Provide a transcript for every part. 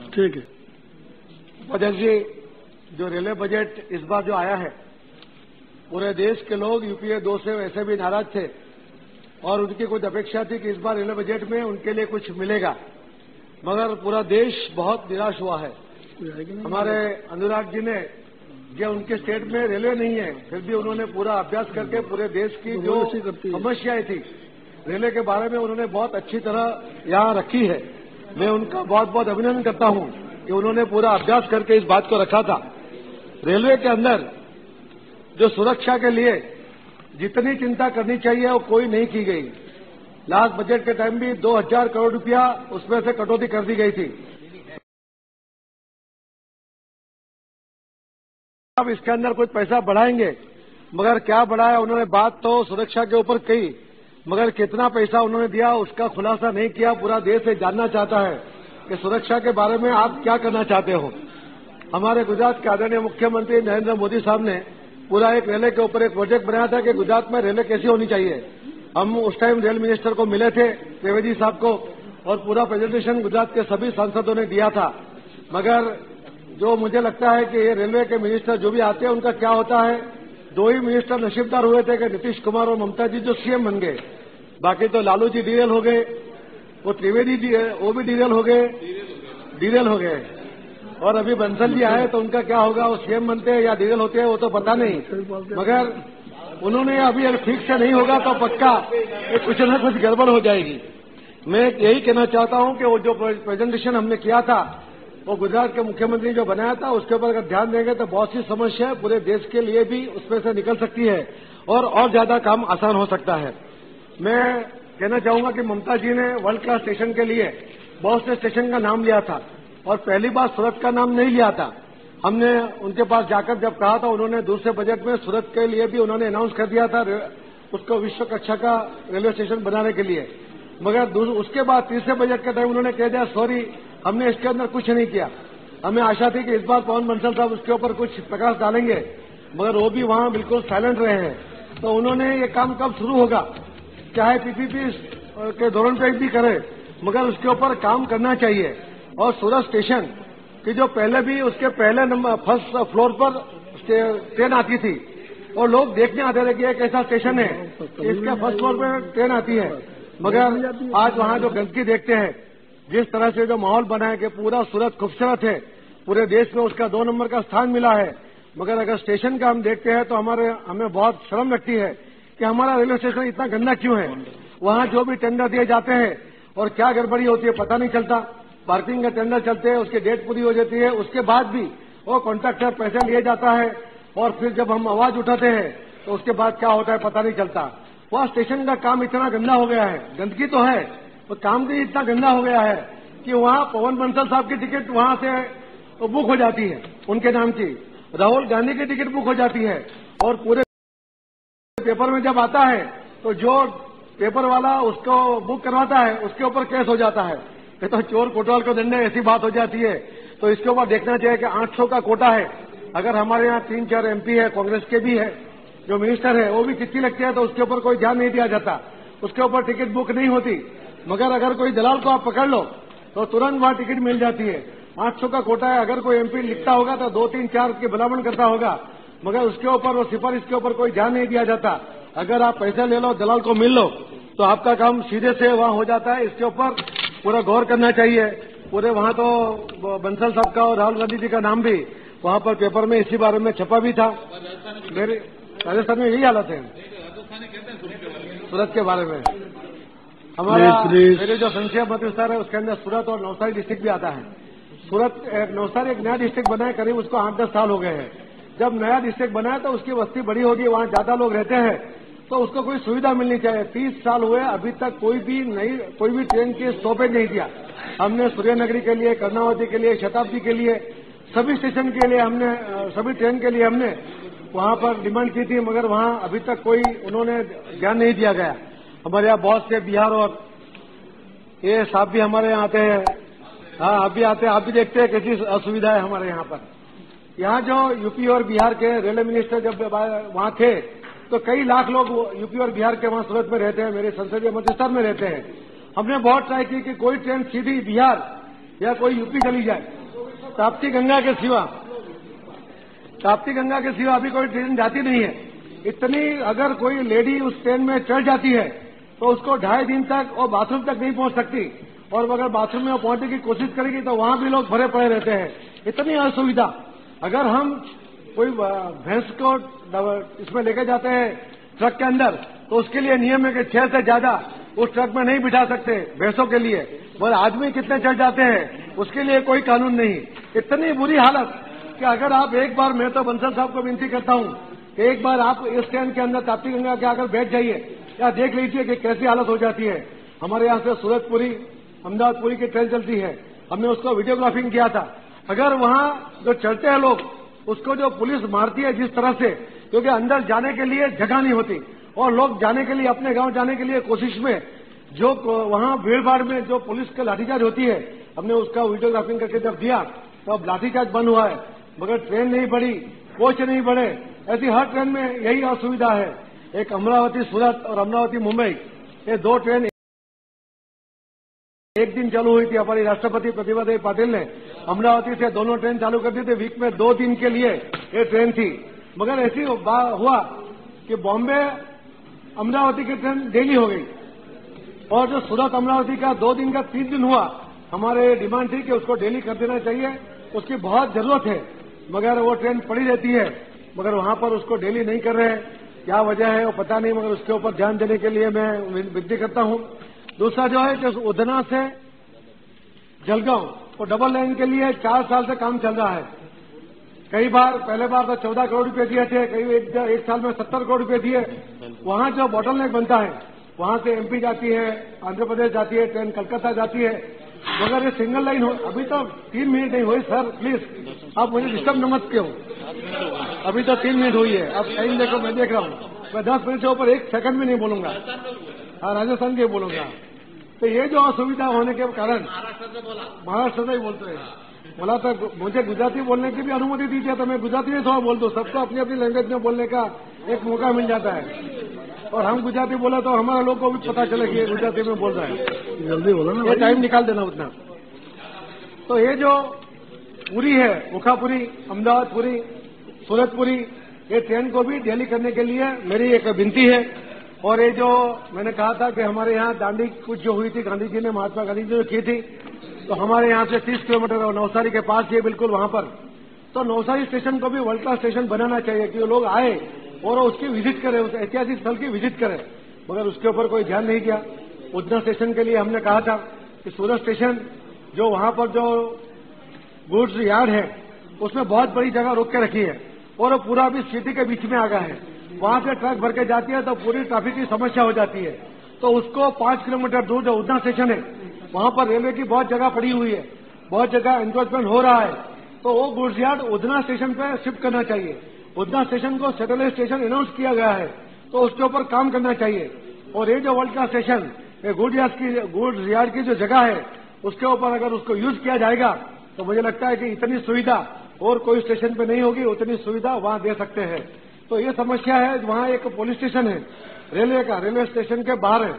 ठीक है। अध्यक्ष जी, जो रेलवे बजट इस बार जो आया है, पूरे देश के लोग यूपीए 2 से वैसे भी नाराज थे और उनकी कुछ अपेक्षा थी कि इस बार रेलवे बजट में उनके लिए कुछ मिलेगा, मगर पूरा देश बहुत निराश हुआ है। हमारे अनुराग जी ने, जो उनके स्टेट में रेलवे नहीं है, फिर भी उन्होंने पूरा अभ्यास करके पूरे देश की जो समस्याएं थी रेलवे के बारे में उन्होंने बहुत अच्छी तरह यहाँ रखी है। मैं उनका बहुत बहुत अभिनंदन करता हूँ कि उन्होंने पूरा अभ्यास करके इस बात को रखा था। रेलवे के अंदर जो सुरक्षा के लिए जितनी चिंता करनी चाहिए वो कोई नहीं की गई। लास्ट बजट के टाइम भी 2000 करोड़ रुपया उसमें से कटौती कर दी गई थी। अब इसके अंदर कुछ पैसा बढ़ाएंगे, मगर क्या बढ़ाया उन्होंने बात तो सुरक्षा के ऊपर कही, मगर कितना पैसा उन्होंने दिया उसका खुलासा नहीं किया। पूरा देश ये जानना चाहता है कि सुरक्षा के बारे में आप क्या करना चाहते हो। हमारे गुजरात के आदरणीय मुख्यमंत्री नरेंद्र मोदी साहब ने पूरा एक रेलवे के ऊपर एक प्रोजेक्ट बनाया था कि गुजरात में रेलवे कैसी होनी चाहिए। हम उस टाइम रेल मिनिस्टर को मिले थे, त्रिवेदी साहब को, और पूरा प्रेजेंटेशन गुजरात के सभी सांसदों ने दिया था। मगर जो मुझे लगता है कि ये रेलवे के मिनिस्टर जो भी आते हैं उनका क्या होता है, 2 ही मिनिस्टर नसीबदार हुए थे कि नीतीश कुमार और ममता जी जो सीएम बन गए। बाकी तो लालू जी डीरेल हो गए, वो त्रिवेदी वो भी डीरेल हो गए, और अभी बंसल जी आए तो उनका क्या होगा, वो सीएम बनते हैं या डीरेल होते हैं वो तो पता नहीं। मगर उन्होंने अभी ठीक से नहीं होगा तो पक्का कुछ न कुछ गड़बड़ हो जाएगी। मैं यही कहना चाहता हूं कि वो जो प्रेजेंटेशन हमने किया था वो गुजरात के मुख्यमंत्री जो बनाया था उसके ऊपर अगर ध्यान देंगे तो बहुत सी समस्या पूरे देश के लिए भी उसमें से निकल सकती है और ज्यादा काम आसान हो सकता है। मैं कहना चाहूंगा कि ममता जी ने वर्ल्ड क्लास स्टेशन के लिए बहुत से स्टेशन का नाम लिया था और पहली बार सूरत का नाम नहीं लिया था। हमने उनके पास जाकर जब कहा था, उन्होंने दूसरे बजट में सूरत के लिए भी उन्होंने अनाउंस कर दिया था उसको विश्व कक्षा का रेलवे स्टेशन बनाने के लिए। मगर उसके बाद तीसरे बजट के टाइम उन्होंने कह दिया सॉरी, हमने इसके अंदर कुछ नहीं किया। हमें आशा थी कि इस बार पवन बंसल साहब उसके ऊपर कुछ प्रकाश डालेंगे, मगर वो भी वहां बिल्कुल साइलेंट रहे हैं। तो उन्होंने ये काम कब शुरू होगा, चाहे पीपीपी के दौरान पे भी करे, मगर उसके ऊपर काम करना चाहिए। और सूरत स्टेशन की जो पहले भी उसके पहले नंबर फर्स्ट फ्लोर पर ट्रेन आती थी और लोग देखने आते थे कि एक ऐसा स्टेशन है इसके फर्स्ट फ्लोर पर ट्रेन आती है। मगर आज वहां जो गंदगी देखते हैं, जिस तरह से जो माहौल बना है कि पूरा सूरत खूबसूरत है, पूरे देश में उसका 2 नंबर का स्थान मिला है, मगर अगर स्टेशन का हम देखते हैं तो हमें बहुत शर्म लगती है कि हमारा रेलवे स्टेशन इतना गंदा क्यों है। वहां जो भी टेंडर दिए जाते हैं और क्या गड़बड़ी होती है पता नहीं चलता। पार्किंग का टेंडर चलते हैं, उसकी डेट पूरी हो जाती है, उसके बाद भी वो कॉन्ट्रैक्टर पैसे लिए जाता है और फिर जब हम आवाज उठाते हैं तो उसके बाद क्या होता है पता नहीं चलता। वह स्टेशन का काम इतना गंदा हो गया है, गंदगी तो है, तो काम भी इतना गंदा हो गया है कि वहां पवन बंसल साहब की टिकट वहां से बुक हो जाती है उनके नाम की, राहुल गांधी की टिकट बुक हो जाती है, और पूरे पेपर में जब आता है तो जो पेपर वाला उसको बुक करवाता है उसके ऊपर केस हो जाता है। ये तो चोर कोतवाल को दंड ऐसी बात हो जाती है। तो इसके ऊपर देखना चाहिए कि 800 का कोटा है। अगर हमारे यहाँ 3-4 एमपी है, कांग्रेस के भी है, जो मिनिस्टर है वो भी चिट्ठी लगती है तो उसके ऊपर कोई ध्यान नहीं दिया जाता, उसके ऊपर टिकट बुक नहीं होती। मगर अगर कोई दलाल को आप पकड़ लो तो तुरंत वहां टिकट मिल जाती है। 800 का कोटा है, अगर कोई एमपी लिखता होगा तो 2-3-4 की भलामण करता होगा, मगर उसके ऊपर वो सिफारिश के ऊपर कोई ध्यान नहीं दिया जाता। अगर आप पैसे ले लो, दलाल को मिल लो तो आपका काम सीधे से वहां हो जाता है। इसके ऊपर पूरा गौर करना चाहिए। पूरे वहां तो बंसल साहब का और राहुल गांधी जी का नाम भी वहां पर पेपर में इसी बारे में छपा भी था। मेरे राजस्थान में यही हालत है सूरत के बारे में। हमारा मेरे जो संसदीय मत विस्तार है उसके अंदर सूरत और नवसारी डिस्ट्रिक्ट भी आता है। नवसारी एक नया डिस्ट्रिक्ट बना है, करीब उसको 8-10 साल हो गए हैं। जब नया डिस्ट्रिक्ट बना है तो उसकी बस्ती बड़ी होगी, वहां ज्यादा लोग रहते हैं, तो उसको कोई सुविधा मिलनी चाहिए। 30 साल हुए अभी तक कोई भी ट्रेन की स्टॉपेज नहीं दिया। हमने सूर्यनगरी के लिए, कर्णावती के लिए, शताब्दी के लिए, सभी स्टेशन के लिए हमने, सभी ट्रेन के लिए हमने वहां पर डिमांड की थी, मगर वहां अभी तक कोई उन्होंने ध्यान नहीं दिया गया। हमारे यहाँ बहुत से बिहार और ये साहब भी हमारे यहाँ आते हैं। हाँ, आप भी आते हैं, आप भी देखते हैं कैसी असुविधा है हमारे यहाँ पर। यहाँ जो यूपी और बिहार के रेलवे मिनिस्टर जब वहां थे तो कई लाख लोग यूपी और बिहार के वहां सूरत में रहते हैं, मेरे संसदीय मत विस्तार में रहते हैं। हमने बहुत ट्राई की कि कोई ट्रेन सीधी बिहार या कोई यूपी चली जाए, ताप्ती गंगा के सिवा अभी कोई ट्रेन जाती नहीं है। इतनी अगर कोई लेडी उस ट्रेन में चढ़ जाती है तो उसको 2.5 दिन तक वो बाथरूम तक नहीं पहुंच सकती, और अगर बाथरूम में वो पहुंचने की कोशिश करेगी तो वहां भी लोग भरे पड़े रहते हैं। इतनी असुविधा। अगर हम कोई भैंस को इसमें लेके जाते हैं ट्रक के अंदर, तो उसके लिए नियम है कि 6 से ज्यादा उस ट्रक में नहीं बिठा सकते भैंसों के लिए, और आदमी कितने चढ़ जाते हैं उसके लिए कोई कानून नहीं। इतनी बुरी हालत कि अगर आप एक बार, मैं तो बंसल साहब को विनती करता हूं कि एक बार आप इस ट्रेन के अंदर ताप्ती गंगा के आकर बैठ जाइए, या देख लीजिए कि कैसी हालत हो जाती है। हमारे यहाँ से सूरतपुरी अहमदाबादपुरी की ट्रेन चलती है, हमने उसको वीडियोग्राफिंग किया था। अगर वहां जो चलते हैं लोग, उसको जो पुलिस मारती है जिस तरह से, क्योंकि अंदर जाने के लिए जगह नहीं होती, और लोग जाने के लिए, अपने गांव जाने के लिए कोशिश में, जो वहां भीड़ भाड़ में जो पुलिस की लाठीचार्ज होती है, हमने उसका वीडियोग्राफिंग करके जब दिया तो अब लाठीचार्ज बंद हुआ है, मगर ट्रेन नहीं बढ़ी, कोच नहीं बढ़े। ऐसी हर ट्रेन में यही असुविधा है। एक अमरावती सूरत और अमरावती मुंबई, ये 2 ट्रेन एक दिन चालू हुई थी। हमारी राष्ट्रपति प्रतिभा देवी पाटिल ने अमरावती से दोनों ट्रेन चालू कर दी थी। वीक में 2 दिन के लिए ये ट्रेन थी, मगर ऐसी हुआ कि बॉम्बे अमरावती की ट्रेन डेली हो गई, और जो सूरत अमरावती का 2 दिन का 3 दिन हुआ। हमारे डिमांड थी कि उसको डेली कर देना चाहिए, उसकी बहुत जरूरत है, मगर वो ट्रेन पड़ी रहती है, मगर वहां पर उसको डेली नहीं कर रहे हैं। क्या वजह है वो पता नहीं, मगर उसके ऊपर ध्यान देने के लिए मैं विनती करता हूं। दूसरा जो है कि उधना से जलगांव वो डबल लाइन के लिए 4 साल से काम चल रहा है। कई बार, पहले बार तो 14 करोड़ रुपए दिए थे, कई एक साल में 70 करोड़ रुपए दिए। वहां जो बॉटलनेक बनता है, वहां से एमपी जाती है, आंध्र प्रदेश जाती है ट्रेन, कलकत्ता जाती है, मगर ये सिंगल लाइन हो। अभी तो 3 मिनट नहीं हुई सर, प्लीज आप मुझे डिस्टर्ब न मत क्यों। अभी तो 3 मिनट हुई है, अब टाइम देखो, मैं देख रहा हूँ। मैं 10 मिनट से ऊपर 1 सेकंड भी नहीं बोलूंगा। हाँ, राजस्थान के बोलूंगा। तो ये जो असुविधा होने के कारण, महाराष्ट्र से ही बोलते हैं, बोला तो मुझे गुजराती बोलने की भी अनुमति दीजिए तो मैं गुजराती में थोड़ा बोल दूं। सबको अपनी अपनी लैंग्वेज में बोलने का एक मौका मिल जाता है, और हम गुजराती बोले तो हमारे लोग को भी पता चले कि ये गुजराती में बोल रहा है। जल्दी बोलो ना, ये टाइम निकाल देना उतना। तो ये जो पुरी है, मुखापुरी, अहमदाबादपुरी, सूरतपुरी, ये ट्रेन को भी डेली करने के लिए मेरी एक विनती है। और ये जो मैंने कहा था कि हमारे यहाँ दांडी कुछ जो हुई थी, गांधी जी ने, महात्मा गांधी जी ने की थी, तो हमारे यहाँ से 30 किलोमीटर और नवसारी के पास ये बिल्कुल वहां पर, तो नवसारी स्टेशन को भी वर्ल्ड क्लास स्टेशन बनाना चाहिए कि लोग आए और उसकी विजिट करें, उस ऐतिहासिक स्थल की विजिट करें, मगर उसके ऊपर कोई ध्यान नहीं किया। उधना स्टेशन के लिए हमने कहा था कि सूरत स्टेशन जो वहां पर जो गुड्स यार्ड है, उसमें बहुत बड़ी जगह रोक के रखी है, और वो पूरा अभी सिटी के बीच में आ गया है। वहां से ट्रक भर के जाती है तो पूरी ट्रैफिक की समस्या हो जाती है। तो उसको 5 किलोमीटर दूर जो उधना स्टेशन है, वहां पर रेलवे की बहुत जगह पड़ी हुई है, बहुत जगह एनक्रोचमेंट हो रहा है, तो वो गुड्स यार्ड उधना स्टेशन पे शिफ्ट करना चाहिए। उधना स्टेशन को सैटेलाइट स्टेशन अनाउंस किया गया है, तो उसके ऊपर काम करना चाहिए। और ये जो वर्ल्ड का स्टेशन, ये गुड्स यार्ड की जो जगह है, उसके ऊपर अगर उसको यूज किया जाएगा तो मुझे लगता है कि इतनी सुविधा और कोई स्टेशन पे नहीं होगी, उतनी सुविधा वहां दे सकते हैं। तो ये समस्या है। वहां एक पुलिस स्टेशन है रेलवे का, रेलवे स्टेशन के बाहर है,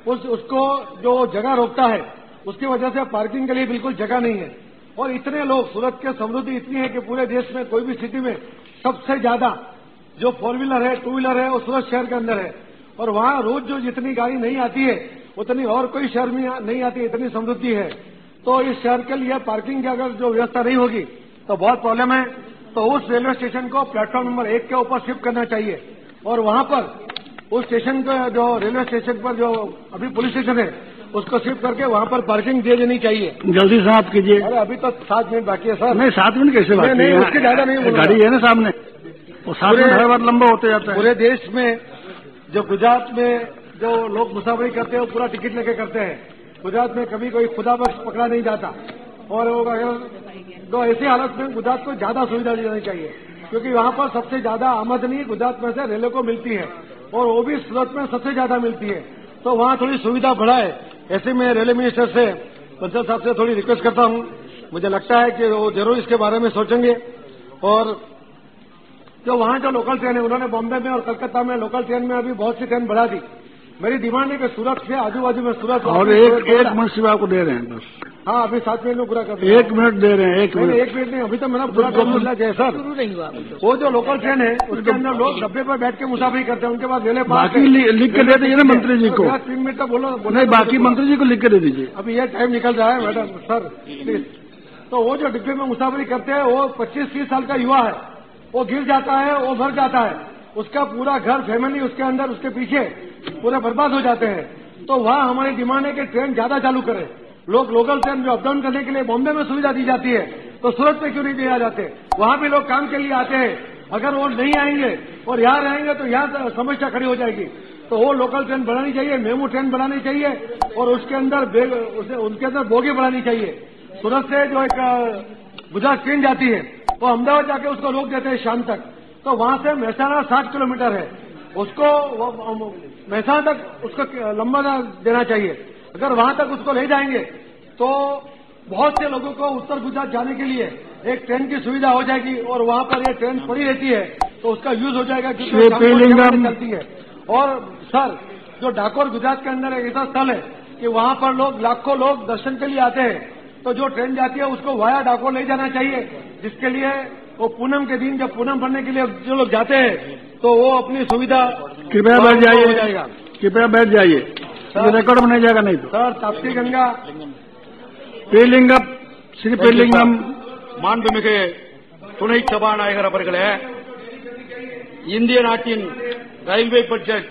उसको जो जगह रोकता है, उसकी वजह से पार्किंग के लिए बिल्कुल जगह नहीं है। और इतने लोग, सूरत की समृद्धि इतनी है कि पूरे देश में कोई भी सिटी में सबसे ज्यादा जो 4 व्हीलर है, 2 व्हीलर है, वो सूरत शहर के अंदर है। और वहां रोज जो जितनी गाड़ी नहीं आती है, उतनी और कोई शहर में नहीं आती, इतनी समृद्धि है। तो इस शहर के लिए पार्किंग की अगर जो व्यवस्था नहीं होगी तो बहुत प्रॉब्लम है। तो उस रेलवे स्टेशन को प्लेटफॉर्म नंबर 1 के ऊपर शिफ्ट करना चाहिए, और वहां पर उस स्टेशन का जो रेलवे स्टेशन पर जो अभी पुलिस स्टेशन है, उसको शिफ्ट करके वहां पर पार्किंग दे देनी चाहिए। जल्दी से आप कीजिए। अरे अभी तो 7 मिनट बाकी है सर। नहीं, 7 मिनट कैसे बाकी है? नहीं, उसके ज्यादा नहीं बोलूंगा। गाड़ी है ना सामने, वो 7 मिनट हर बार लंबा होते जाता है। पूरे देश में जो गुजरात में जो लोग मुसाफरी करते हैं, वो पूरा टिकट लेके करते हैं। गुजरात में कभी कोई खुदाबख्श पकड़ा नहीं जाता, और वो अगर तो ऐसी हालत में गुजरात को ज्यादा सुविधा देनी चाहिए, क्योंकि वहां पर सबसे ज्यादा आमदनी गुजरात में से रेलवे को मिलती है, और वो भी सूरत में सबसे ज्यादा मिलती है। तो वहां थोड़ी सुविधा बढ़ाए। ऐसे में रेलवे मिनिस्टर से, बंसल साहब से थोड़ी रिक्वेस्ट करता हूं। मुझे लगता है कि वो जरूर इसके बारे में सोचेंगे। और जो वहां जो लोकल ट्रेन है, उन्होंने बॉम्बे में और कलकत्ता में लोकल ट्रेन में अभी बहुत सी ट्रेन बढ़ा दी। मेरी डिमांड है कि सूरत से आजू बाजू में सूरत और एक मिनट सिर्फ आपको दे रहे हैं बस। हाँ, अभी 7 मिनट में पूरा कर 1 मिनट दे रहे हैं, 1 मिनट। एक मिनट नहीं, अभी तो मेरा पूरा काम मिला जाए सर। वो जो लोकल ट्रेन है उसके अंदर लोग डब्बे पर बैठ के मुसाफरी करते हैं, उनके पास रेले पास बाकी लिख के दे दीजिए ना मंत्री जी को। 3 मिनट तक बोलो नहीं, बाकी मंत्री जी को लिख के दे दीजिए। अभी ये टाइम निकल रहा है मैडम सर प्लीज। तो वो जो डिब्बे में मुसाफरी करते हैं वो 25-30 साल का युवा है, वो गिर जाता है, वो मर जाता है, उसका पूरा घर फैमिली उसके अंदर उसके पीछे पूरे बर्बाद हो जाते हैं। तो वहाँ हमारी डिमांड है कि ट्रेन ज्यादा चालू करें। लोग लोकल ट्रेन जो अप डाउन करने के लिए बॉम्बे में सुविधा दी जाती है, तो सूरत में क्यों नहीं दिया जाते? वहाँ भी लोग काम के लिए आते हैं, अगर वो नहीं आएंगे और यहाँ रहेंगे तो यहाँ समस्या खड़ी हो जाएगी। तो वो लोकल ट्रेन बढ़ानी चाहिए, मेमू ट्रेन बढ़ानी चाहिए और उसके अंदर बोगी बढ़ानी चाहिए। सूरत से जो एक गुजरात ट्रेन जाती है वो अहमदाबाद जाके उसको रोक देते हैं शाम तक, तो वहां से महसाना 60 किलोमीटर है, उसको महसाना तक उसको लंबा देना चाहिए। अगर वहां तक उसको ले जाएंगे तो बहुत से लोगों को उत्तर गुजरात जाने के लिए एक ट्रेन की सुविधा हो जाएगी और वहां पर ये ट्रेन पड़ी रहती है तो उसका यूज हो जाएगा क्योंकि चलती है। और सर, जो डाकोर गुजरात के अंदर एक ऐसा स्थल है कि वहां पर लोग लाखों लोग दर्शन के लिए आते हैं, तो जो ट्रेन जाती है उसको वाया डाकोर ले जाना चाहिए, जिसके लिए वो पूनम के दिन जब पूनम भरने के लिए जो लोग जाते हैं तो वो अपनी सुविधा। कृपया बैठ जाइए, कृपया बैठ जाइए, रिकॉर्ड में नहीं जाएगा नहीं तो। सर, ताप्ती गंगा பேலிங்கம் श्री பேலிங்கம் மாண்புமிகு துணை சபாநாயகர் அவர்களே, இந்திய நாட்டின் ரயில்வே பட்ஜெட்